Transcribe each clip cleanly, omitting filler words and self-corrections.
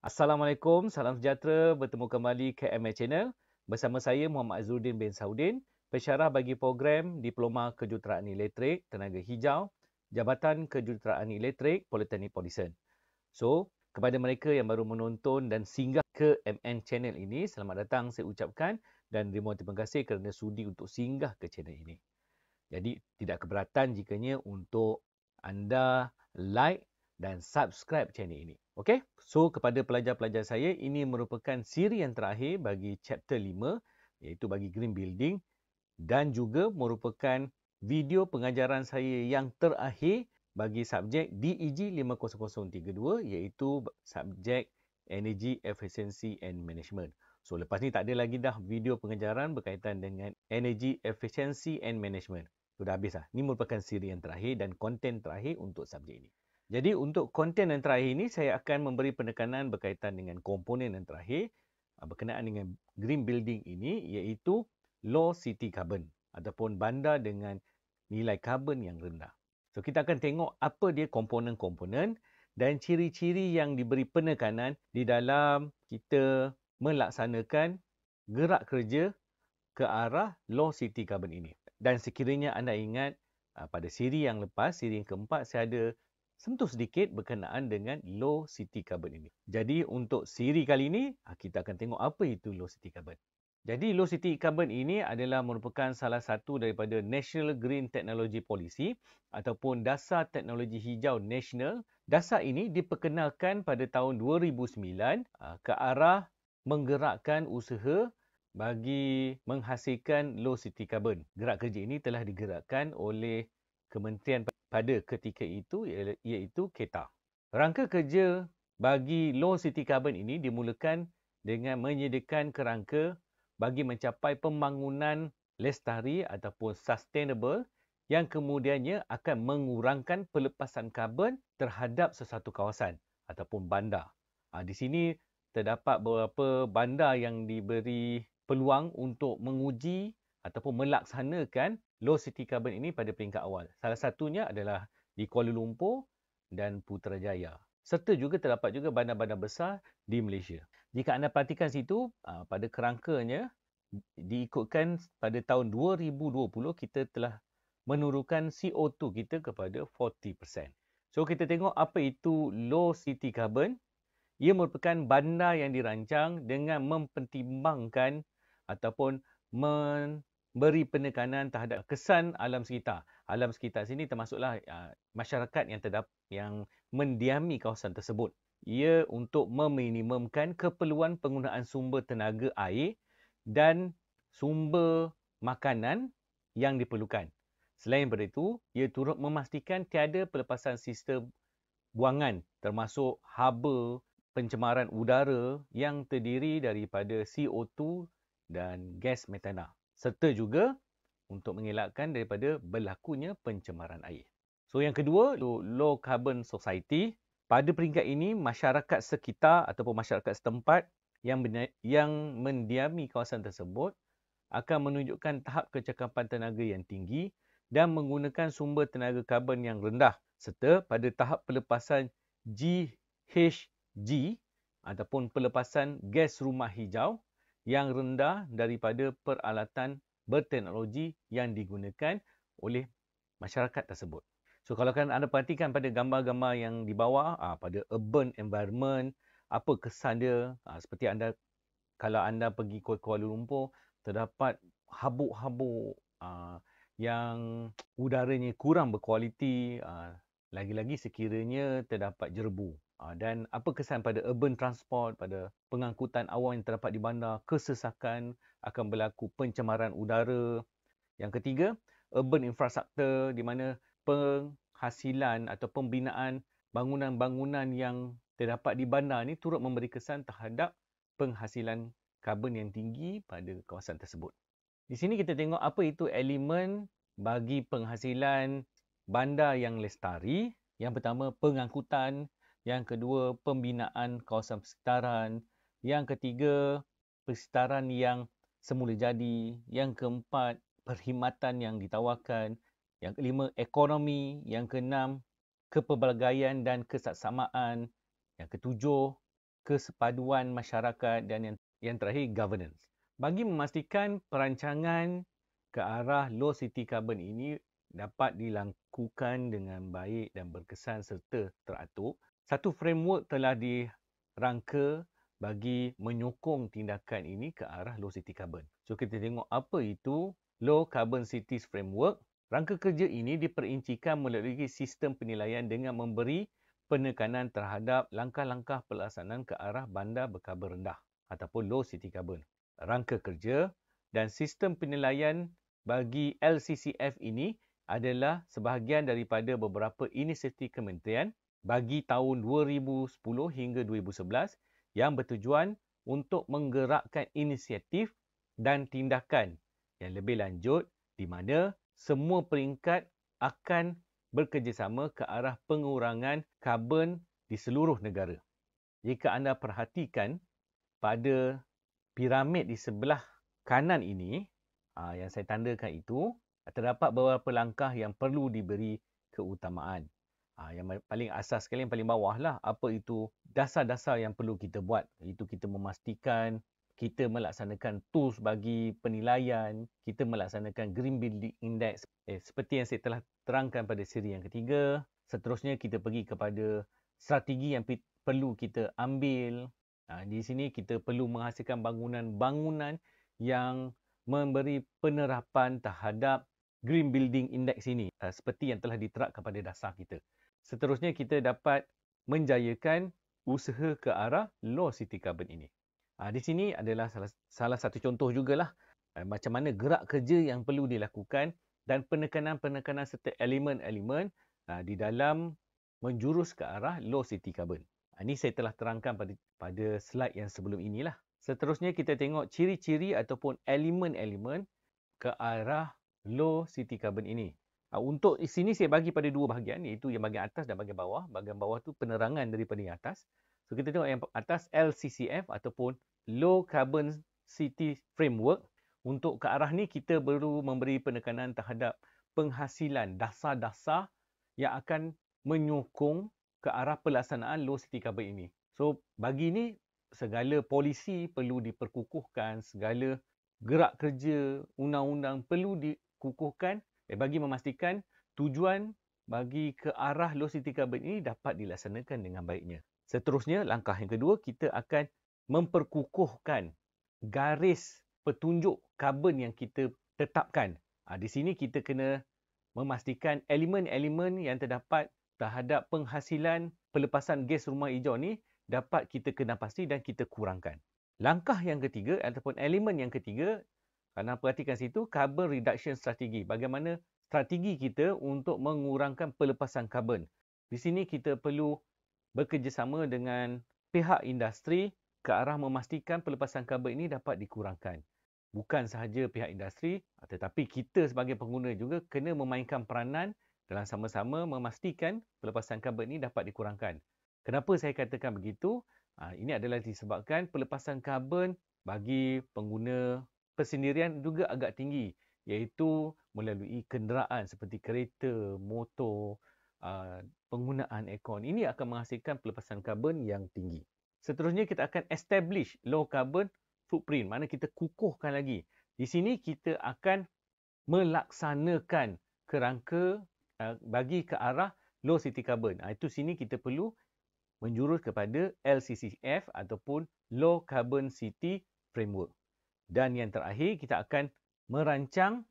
Assalamualaikum, salam sejahtera. Bertemu kembali ke MA Channel. Bersama saya Muhammad Azruddin bin Saudin, pensyarah bagi program Diploma Kejuruteraan Elektrik Tenaga Hijau, Jabatan Kejuruteraan Elektrik Politeknik Polisen. So, kepada mereka yang baru menonton dan singgah ke MN Channel ini, selamat datang saya ucapkan dan dimohon terima kasih kerana sudi untuk singgah ke channel ini. Jadi, tidak keberatan jikanya untuk anda like dan subscribe channel ini. Okey? So, kepada pelajar-pelajar saya, ini merupakan siri yang terakhir bagi chapter 5, iaitu bagi Green Building, dan juga merupakan video pengajaran saya yang terakhir bagi subjek DEG 50032, iaitu subjek Energy Efficiency and Management. So, lepas ni tak ada lagi dah video pengajaran berkaitan dengan Energy Efficiency and Management. Sudah habis lah. Ini merupakan siri yang terakhir dan konten terakhir untuk subjek ini. Jadi untuk konten yang terakhir ini, saya akan memberi penekanan berkaitan dengan komponen yang terakhir berkenaan dengan green building ini, iaitu low city carbon ataupun bandar dengan nilai karbon yang rendah. So kita akan tengok apa dia komponen-komponen dan ciri-ciri yang diberi penekanan di dalam kita melaksanakan gerak kerja ke arah low city carbon ini. Dan sekiranya anda ingat pada siri yang lepas, siri yang keempat, saya ada sentuh sedikit berkenaan dengan low city carbon ini. Jadi untuk siri kali ini, kita akan tengok apa itu low city carbon. Jadi low city carbon ini adalah merupakan salah satu daripada National Green Technology Policy ataupun Dasar Teknologi Hijau Nasional. Dasar ini diperkenalkan pada tahun 2009 ke arah menggerakkan usaha bagi menghasilkan low city carbon. Gerak kerja ini telah digerakkan oleh Kementerian pada ketika itu iaitu KETA. Rangka kerja bagi low city carbon ini dimulakan dengan menyediakan kerangka bagi mencapai pembangunan lestari ataupun sustainable yang kemudiannya akan mengurangkan pelepasan karbon terhadap sesuatu kawasan ataupun bandar. Di sini terdapat beberapa bandar yang diberi peluang untuk menguji ataupun melaksanakan low city carbon ini pada peringkat awal. Salah satunya adalah di Kuala Lumpur dan Putrajaya. Serta juga terdapat juga bandar-bandar besar di Malaysia. Jika anda perhatikan situ, pada kerangkanya diikutkan pada tahun 2020 kita telah menurunkan CO2 kita kepada 40%. So kita tengok apa itu low city carbon. Ia merupakan bandar yang dirancang dengan mempertimbangkan ataupun memberi penekanan terhadap kesan alam sekitar. Alam sekitar sini termasuklah masyarakat yang mendiami kawasan tersebut. Ia untuk meminimumkan keperluan penggunaan sumber tenaga air dan sumber makanan yang diperlukan. Selain daripada itu, ia turut memastikan tiada pelepasan sistem buangan termasuk haba pencemaran udara yang terdiri daripada CO2 dan gas metana, serta juga untuk mengelakkan daripada berlakunya pencemaran air. So yang kedua, low carbon society. Pada peringkat ini, masyarakat sekitar ataupun masyarakat setempat yang mendiami kawasan tersebut akan menunjukkan tahap kecakapan tenaga yang tinggi dan menggunakan sumber tenaga karbon yang rendah serta pada tahap pelepasan GHG ataupun pelepasan gas rumah hijau yang rendah daripada peralatan berteknologi yang digunakan oleh masyarakat tersebut. So kalau anda perhatikan pada gambar-gambar yang di bawah, pada urban environment, apa kesan dia, seperti kalau anda pergi ke Kuala Lumpur, terdapat habuk-habuk yang udaranya kurang berkualiti, lagi-lagi sekiranya terdapat jerebu. Dan apa kesan pada urban transport, pada pengangkutan awam yang terdapat di bandar, kesesakan, akan berlaku pencemaran udara. Yang ketiga, urban infrastructure di mana penghasilan atau pembinaan bangunan-bangunan yang terdapat di bandar ni turut memberi kesan terhadap penghasilan karbon yang tinggi pada kawasan tersebut. Di sini kita tengok apa itu elemen bagi penghasilan bandar yang lestari. Yang pertama, pengangkutan. Yang kedua, pembinaan kawasan persekitaran. Yang ketiga, persekitaran yang semula jadi. Yang keempat, perkhidmatan yang ditawarkan. Yang kelima, ekonomi. Yang keenam, kepelbagaian dan kesaksamaan. Yang ketujuh, kesepaduan masyarakat dan yang terakhir governance. Bagi memastikan perancangan ke arah low city carbon ini dapat dilakukan dengan baik dan berkesan serta teratur, satu framework telah dirangka bagi menyokong tindakan ini ke arah low city carbon. So kita tengok apa itu Low Carbon Cities Framework. Rangka kerja ini diperincikan melalui sistem penilaian dengan memberi penekanan terhadap langkah-langkah pelaksanaan ke arah bandar berkarbon rendah ataupun low city carbon. Rangka kerja dan sistem penilaian bagi LCCF ini adalah sebahagian daripada beberapa inisiatif kementerian bagi tahun 2010 hingga 2011 yang bertujuan untuk menggerakkan inisiatif dan tindakan yang lebih lanjut di mana semua peringkat akan bekerjasama ke arah pengurangan karbon di seluruh negara. Jika anda perhatikan pada piramid di sebelah kanan ini, yang saya tandakan itu, terdapat beberapa langkah yang perlu diberi keutamaan. Yang paling asas sekali, yang paling bawah lah, apa itu dasar-dasar yang perlu kita buat. Itu kita memastikan kita melaksanakan tools bagi penilaian, kita melaksanakan Green Building Index seperti yang saya telah terangkan pada siri yang ketiga. Seterusnya kita pergi kepada strategi yang perlu kita ambil. Di sini kita perlu menghasilkan bangunan-bangunan yang memberi penerapan terhadap Green Building Index ini seperti yang telah diterapkan pada dasar kita. Seterusnya kita dapat menjayakan usaha ke arah low city carbon ini. Di sini adalah salah satu contoh jugalah macam mana gerak kerja yang perlu dilakukan dan penekanan-penekanan serta elemen-elemen di dalam menjurus ke arah low city carbon. Ini saya telah terangkan pada slide yang sebelum inilah. Seterusnya kita tengok ciri-ciri ataupun elemen-elemen ke arah low city carbon ini. Untuk di sini saya bagi pada dua bahagian, iaitu yang bahagian atas dan bahagian bawah. Bahagian bawah tu penerangan daripada yang atas. So kita tengok yang atas LCCF ataupun Low Carbon City Framework. Untuk ke arah ni kita perlu memberi penekanan terhadap penghasilan dasar-dasar yang akan menyokong ke arah pelaksanaan low city carbon ini. So bagi ni segala polisi perlu diperkukuhkan, segala gerak kerja, undang-undang perlu dikukuhkan bagi memastikan tujuan bagi ke arah low city carbon ini dapat dilaksanakan dengan baiknya. Seterusnya, langkah yang kedua, kita akan memperkukuhkan garis petunjuk karbon yang kita tetapkan. Di sini kita kena memastikan elemen-elemen yang terdapat terhadap penghasilan pelepasan gas rumah hijau ni dapat kita kena pasti dan kita kurangkan. Langkah yang ketiga ataupun elemen yang ketiga, kerana perhatikan situ, carbon reduction strategi. Bagaimana strategi kita untuk mengurangkan pelepasan karbon. Di sini kita perlu bekerjasama dengan pihak industri ke arah memastikan pelepasan karbon ini dapat dikurangkan. Bukan sahaja pihak industri, tetapi kita sebagai pengguna juga kena memainkan peranan dalam sama-sama memastikan pelepasan karbon ini dapat dikurangkan. Kenapa saya katakan begitu? Ini adalah disebabkan pelepasan karbon bagi pengguna persendirian juga agak tinggi, iaitu melalui kenderaan seperti kereta, motor, penggunaan aircon. Ini akan menghasilkan pelepasan karbon yang tinggi. Seterusnya kita akan establish low carbon footprint, mana kita kukuhkan lagi. Di sini kita akan melaksanakan kerangka bagi ke arah low city carbon. Itu sini kita perlu menjurus kepada LCCF ataupun Low Carbon City Framework. Dan yang terakhir, kita akan merancang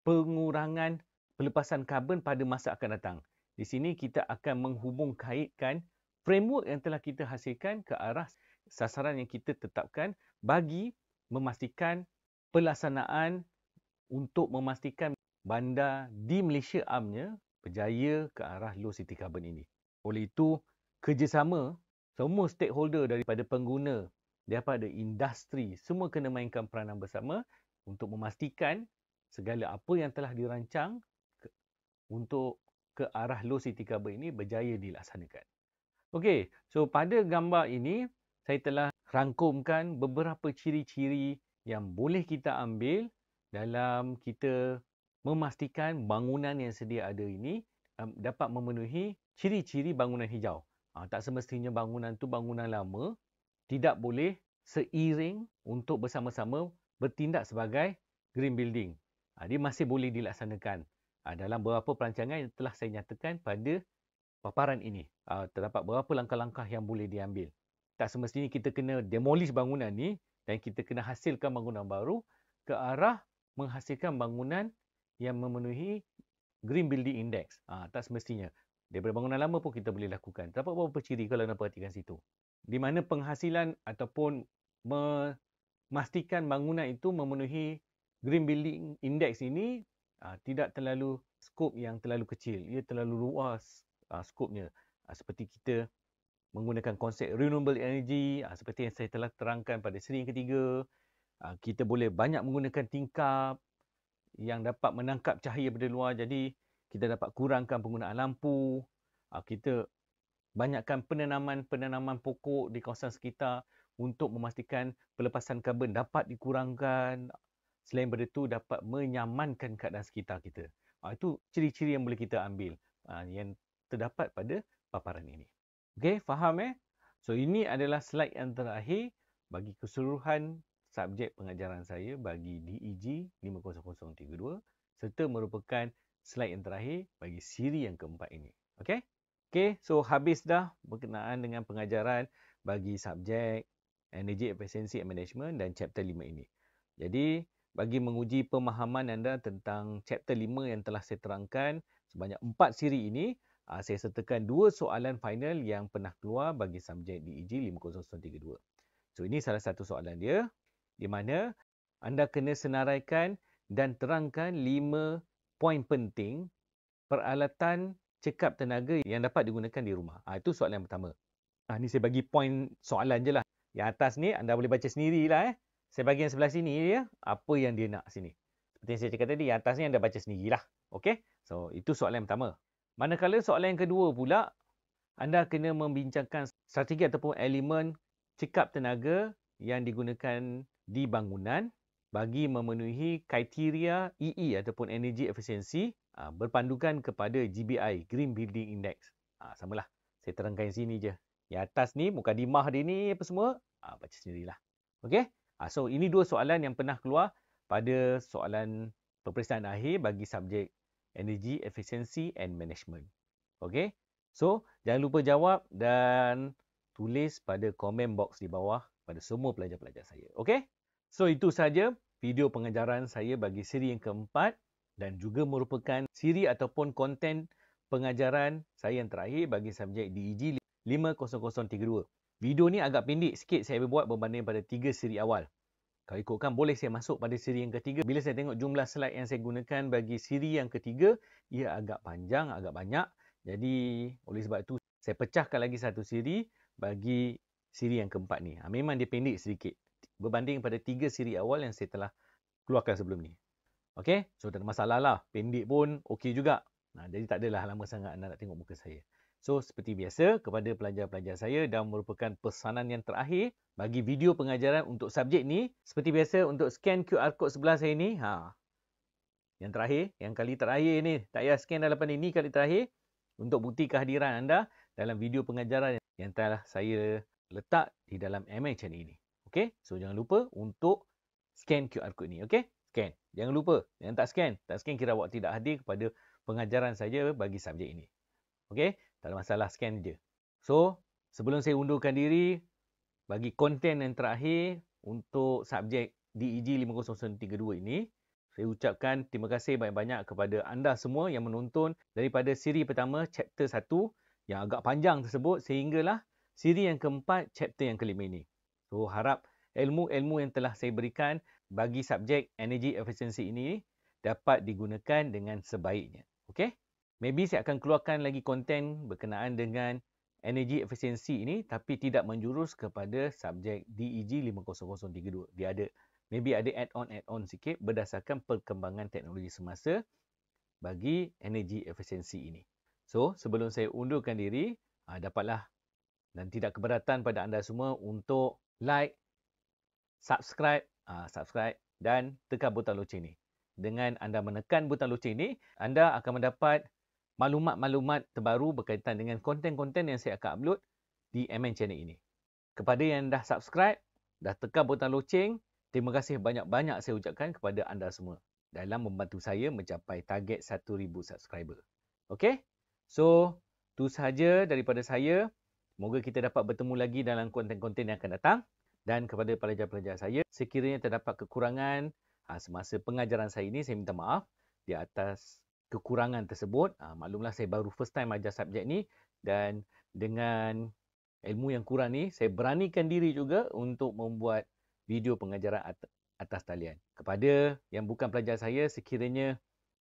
pengurangan pelepasan karbon pada masa akan datang. Di sini kita akan menghubung kaitkan framework yang telah kita hasilkan ke arah sasaran yang kita tetapkan bagi memastikan pelaksanaan untuk memastikan bandar di Malaysia amnya berjaya ke arah low city carbon ini. Oleh itu, kerjasama semua stakeholder daripada pengguna, daripada industri, semua kena mainkan peranan bersama untuk memastikan segala apa yang telah dirancang untuk ke arah low city carbon ini berjaya dilaksanakan. Okey, so pada gambar ini saya telah rangkumkan beberapa ciri-ciri yang boleh kita ambil dalam kita memastikan bangunan yang sedia ada ini dapat memenuhi ciri-ciri bangunan hijau. Tak semestinya bangunan tu bangunan lama, tidak boleh seiring untuk bersama-sama bertindak sebagai green building. Dia masih boleh dilaksanakan dalam beberapa perancangan yang telah saya nyatakan pada paparan ini. Terdapat beberapa langkah-langkah yang boleh diambil. Tak semestinya kita kena demolish bangunan ni dan kita kena hasilkan bangunan baru ke arah menghasilkan bangunan yang memenuhi Green Building Index. Tak semestinya. Daripada bangunan lama pun kita boleh lakukan. Terdapat beberapa ciri kalau anda perhatikan situ. Di mana penghasilan ataupun memastikan bangunan itu memenuhi Green Building Index ini tidak terlalu skop yang terlalu kecil. Ia terlalu luas skopnya. Seperti kita menggunakan konsep renewable energy, seperti yang saya telah terangkan pada seri yang ketiga. Kita boleh banyak menggunakan tingkap yang dapat menangkap cahaya dari luar. Jadi, kita dapat kurangkan penggunaan lampu. Kita banyakkan penanaman pokok di kawasan sekitar untuk memastikan pelepasan karbon dapat dikurangkan. Selain daripada itu, dapat menyamankan keadaan sekitar kita. Itu ciri-ciri yang boleh kita ambil yang terdapat pada paparan ini. Okey, faham So, ini adalah slide yang terakhir bagi keseluruhan subjek pengajaran saya bagi DEG 50032 serta merupakan slide yang terakhir bagi siri yang keempat ini. Okey, so habis dah berkenaan dengan pengajaran bagi subjek Energy Efficiency and Management dan chapter 5 ini. Jadi, bagi menguji pemahaman anda tentang chapter 5 yang telah saya terangkan sebanyak 4 siri ini, saya sertakan 2 soalan final yang pernah keluar bagi subjek DEG 50032. So, ini salah satu soalan dia, di mana anda kena senaraikan dan terangkan 5 poin penting peralatan cekap tenaga yang dapat digunakan di rumah. Itu soalan yang pertama. Ini saya bagi poin soalan je lah. Yang atas ni anda boleh baca sendirilah. Saya bagi yang sebelah sini dia, apa yang dia nak sini. Seperti yang saya cakap tadi, yang atas ni anda baca sendirilah. Okey? So, itu soalan yang pertama. Manakala soalan yang kedua pula, anda kena membincangkan strategi ataupun elemen cekap tenaga yang digunakan di bangunan bagi memenuhi kriteria EE ataupun Energy Efficiency berpandukan kepada GBI, Green Building Index. Samalah. Saya terangkan sini je. Yang atas ni, mukadimah dia ni apa semua, baca sendirilah. Okey? So, ini 2 soalan yang pernah keluar pada soalan peperiksaan akhir bagi subjek Energy Efficiency and Management. Okey? So, jangan lupa jawab dan tulis pada komen box di bawah pada semua pelajar-pelajar saya. Okey? So, itu saja video pengajaran saya bagi siri yang keempat dan juga merupakan siri ataupun konten pengajaran saya yang terakhir bagi subjek DEG 50032. Video ni agak pendek sikit saya buat berbanding pada 3 siri awal. Kalau ikutkan, boleh saya masuk pada siri yang ketiga. Bila saya tengok jumlah slide yang saya gunakan bagi siri yang ketiga, ia agak panjang, agak banyak. Jadi, oleh sebab itu, saya pecahkan lagi satu siri bagi siri yang keempat ni. Memang dia pendek sedikit berbanding pada 3 siri awal yang saya telah keluarkan sebelum ni. Okey, so tak ada masalah lah. Pendek pun okey juga. Jadi tak adalah lama sangat anda nak tengok muka saya. So, seperti biasa, kepada pelajar-pelajar saya dan merupakan pesanan yang terakhir bagi video pengajaran untuk subjek ni. Seperti biasa, untuk scan QR code sebelah saya ni. Yang terakhir, yang kali terakhir ni. Tak payah scan dah lepas ni kali terakhir. Untuk bukti kehadiran anda dalam video pengajaran yang telah saya letak di dalam ML channel ini. Okey, so jangan lupa untuk scan QR code ni. Okey, scan. Jangan lupa, yang tak scan kira awak tidak hadir kepada pengajaran saja bagi subjek ini. Okey, tak ada masalah, scan je. So, sebelum saya undurkan diri, bagi konten yang terakhir untuk subjek DEG 50032 ini, saya ucapkan terima kasih banyak-banyak kepada anda semua yang menonton daripada siri pertama, chapter 1 yang agak panjang tersebut sehinggalah siri yang keempat, chapter yang kelima ini. So, harap ilmu-ilmu yang telah saya berikan bagi subjek Energy Efficiency ini dapat digunakan dengan sebaiknya. Okey? Maybe saya akan keluarkan lagi konten berkenaan dengan Energy Efficiency ini tapi tidak menjurus kepada subjek DEG 50032. Dia ada, maybe ada add-on sikit berdasarkan perkembangan teknologi semasa bagi Energy Efficiency ini. So, sebelum saya undurkan diri, dapatlah dan tidak keberatan pada anda semua untuk like, subscribe dan tekan butang loceng ini. Dengan anda menekan butang loceng ini, anda akan mendapat maklumat-maklumat terbaru berkaitan dengan konten-konten yang saya akan upload di MN channel ini. Kepada yang dah subscribe, dah tekan butang loceng, terima kasih banyak-banyak saya ucapkan kepada anda semua dalam membantu saya mencapai target 1,000 subscriber. Okey? So, itu sahaja daripada saya. Moga kita dapat bertemu lagi dalam konten-konten yang akan datang. Dan kepada pelajar-pelajar saya, sekiranya terdapat kekurangan semasa pengajaran saya ini, saya minta maaf di atas kekurangan tersebut. Maklumlah saya baru first time ajar subjek ni, dan dengan ilmu yang kurang ni, saya beranikan diri juga untuk membuat video pengajaran atas talian. Kepada yang bukan pelajar saya, sekiranya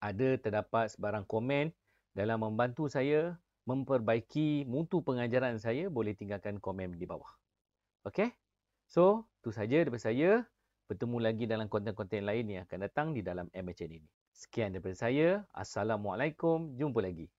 ada terdapat sebarang komen dalam membantu saya memperbaiki mutu pengajaran saya, boleh tinggalkan komen di bawah. Okey? So, itu saja daripada saya. Bertemu lagi dalam konten-konten lain yang akan datang di dalam MHN ini. Sekian daripada saya. Assalamualaikum. Jumpa lagi.